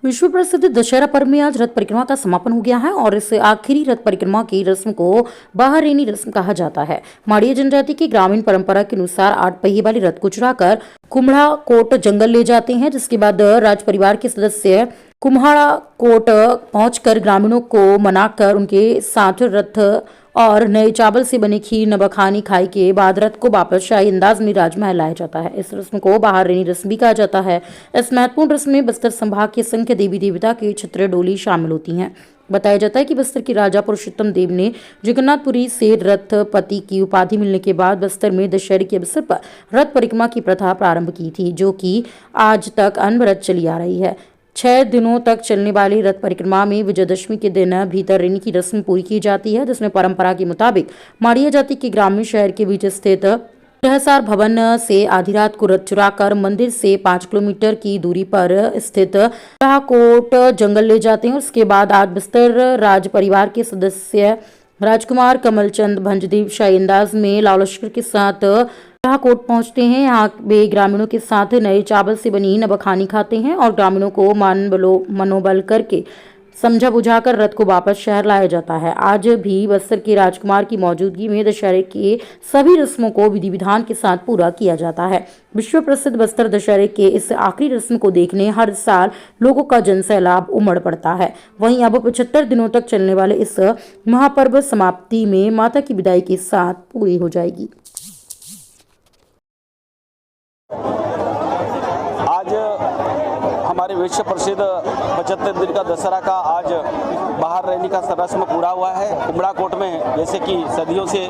विश्व प्रसिद्ध दशहरा पर्व में आज रथ परिक्रमा का समापन हो गया है और इस आखिरी रथ परिक्रमा की रस्म को बाहरैनी रस्म कहा जाता है। माड़िया जनजाति की ग्रामीण परंपरा के अनुसार 8 पहिए वाले रथ को चुराकर कुम्हड़ा कोट जंगल ले जाते हैं, जिसके बाद राज परिवार के सदस्य कुम्हड़ा कोट पहुंचकर ग्रामीणों को मनाकर उनके साथ रथ और नए चावल से बने खीर नबखानी खाई के बाद रथ को वापस शाही अंदाज में राजमहल लाया जाता है। इस रस्म को बाहरैनी रस्म भी कहा जाता है। इस महत्वपूर्ण रस्म में बस्तर संभाग के असंख्य देवी देवता की छत्र डोली शामिल होती हैं। बताया जाता है कि बस्तर के राजा पुरुषोत्तम देव ने जगन्नाथपुरी से रथपति की उपाधि मिलने के बाद बस्तर में दशहरे के अवसर पर रथ परिक्रमा की प्रथा प्रारंभ की थी, जो कि आज तक अनवरत चली आ रही है। 6 दिनों तक चलने वाली रथ परिक्रमा में विजयदशमी के दिन भीतरैनी की रस्म पूरी की जाती है, जिसमें परंपरा के मुताबिक माड़िया जाति के ग्रामीण शहर के बीच स्थित सहसार भवन से आधी रात को रथ चुराकर मंदिर से 5 किलोमीटर की दूरी पर स्थित कोट जंगल ले जाते हैं। उसके बाद आज बस्तर राज परिवार के सदस्य राजकुमार कमलचंद भंजदेव शाही अंदाज में लाव लश्कर के साथ कोट पहुंचते हैं। यहाँ वे ग्रामीणों के साथ नए चावल से बनी नबखानी खाते हैं और ग्रामीणों को मनोबल करके समझा बुझाकर रथ को वापस शहर लाया जाता है। आज भी बस्तर के राजकुमार की मौजूदगी में दशहरे के सभी रस्मों को विधि विधान के साथ पूरा किया जाता है। विश्व प्रसिद्ध बस्तर दशहरे के इस आखिरी रस्म को देखने हर साल लोगों का जनसैलाब उमड़ पड़ता है। वहीं अब 75 दिनों तक चलने वाले इस महापर्व समाप्ति में माता की विदाई के साथ पूरी हो जाएगी। आज हमारे विश्व प्रसिद्ध 75 दिन का दशहरा का आज बाहरैनी का रस्म पूरा हुआ है। कुम्हड़ा कोट में जैसे कि सदियों से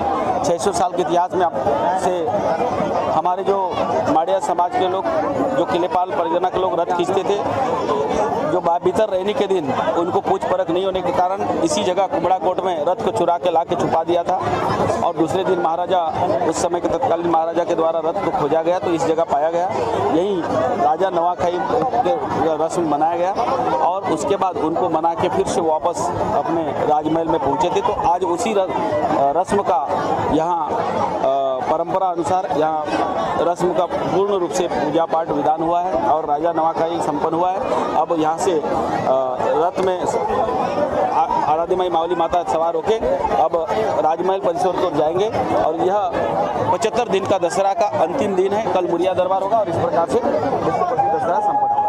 600 साल के इतिहास में से हमारे जो माड़िया समाज के लोग, जो किलेपाल परिजना के लोग रथ खींचते थे, जो भीतरैनी के दिन उनको पूछ परख नहीं होने के कारण इसी जगह कुम्हड़ा कोट में रथ को चुरा के ला के छुपा दिया था और दूसरे दिन महाराजा, उस समय के तत्कालीन महाराजा के द्वारा रथ को खोजा गया तो इस जगह पाया गया। यही राजा नवाखाई के रस्म मनाया गया और उसके बाद उनको मना के फिर से वापस अपने राजमहल में पहुंचे थे। तो आज उसी रस्म का यहाँ परंपरा अनुसार यहाँ रस्म का पूर्ण रूप से पूजा पाठ विधान हुआ है और राजा नवाखाई संपन्न हुआ है। अब यहाँ से रथ में आराध्यमयी मावली माता सवार होके अब राजमहल परिसर को जाएंगे और यह 75 दिन का दशहरा का अंतिम दिन है। कल मुरिया दरबार होगा और इस प्रकार से विश्व प्रसिद्ध दशहरा संपन्न होगा।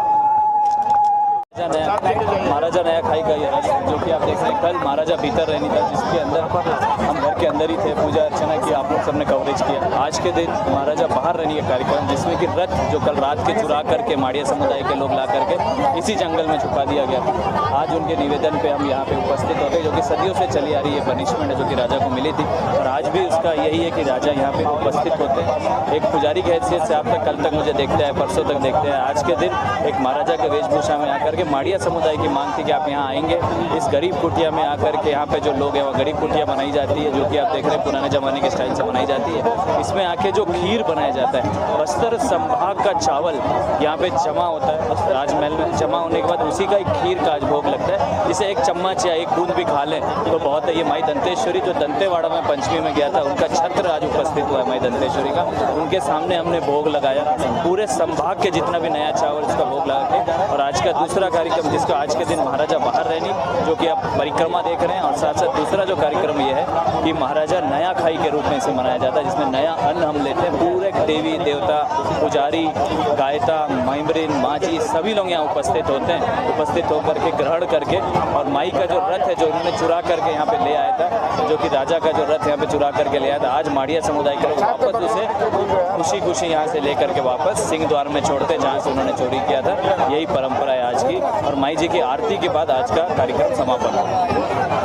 महाराजा नया खाई का ये रस्म जो कि आप देख रहे हैं, कल महाराजा भीतरैनी था जिसके अंदर हम घर के अंदर ही थे, पूजा अर्चना की, आप लोग सबने कवरेज किया। आज के दिन महाराजा बाहरैनी का कार्यक्रम जिसमें कि रथ जो कल रात के चुरा करके माड़िया समुदाय के लोग ला करके इसी जंगल में छुपा दिया गया था। आज उनके निवेदन पे हम यहाँ पे उपस्थित हो गए, जो कि सदियों से चली आ रही है पनिशमेंट है जो कि राजा को मिली थी और आज भी उसका यही है कि राजा यहाँ पे उपस्थित होते हैं। एक पुजारी की हैसियत से आप तक कल तक मुझे देखते हैं, परसों तक देखते हैं। आज के दिन एक महाराजा के वेशभूषा में आकर के माड़िया समुदाय की मांग थी कि आप यहाँ आएंगे, इस गरीब कुटिया में आकर के यहाँ पे जो लोग हैं वो गरीब कुटिया बनाई जाती है जो कि आप देख रहे हैं पुराने जमाने के स्टाइल से बनाई जाती है। इसमें आके जो खीर बनाया जाता है, बस्तर संभाग का चावल यहाँ पे जमा होता है राजमहल में, जमा होने के बाद उसी का एक खीर का आज भोग लगता है। इसे एक चम्मच या एक बूंद भी खा लें तो बहुत है। ये माई दंतेश्वरी जो दंतेवाड़ा में पंचमी में गया था, उनका छत्र आज उपस्थित हुआ है माई दंतेश्वरी का, उनके सामने हमने भोग लगाया पूरे संभाग के जितना भी नया चावल उसका भोग लगा के। और आज का दूसरा कार्यक्रम जिसका आज के दिन महाराजा बाहरैनी जो कि आप परिक्रमा देख रहे हैं और साथ साथ दूसरा जो कार्यक्रम ये है कि महाराजा नया खाई के रूप में इसे मनाया जाता है, जिसमें नया अन्न हम लेते हैं। पूरे देवी देवता, पुजारी, गायता, महिमरीन, माँझी सभी लोग यहाँ उपस्थित होते हैं, उपस्थित होकर के ग्रहण करके और माई का जो रथ है जो उन्होंने चुरा करके यहाँ पे ले आया था, जो कि राजा का जो रथ यहाँ पे चुरा करके ले आया था, आज माड़िया समुदाय के लोग वापस उसे खुशी खुशी यहाँ से लेकर के वापस सिंह द्वार में छोड़ते जहाँ से उन्होंने चोरी किया था। यही परंपरा है आज की और माई जी की आरती के बाद आज का कार्यक्रम समापन हुआ।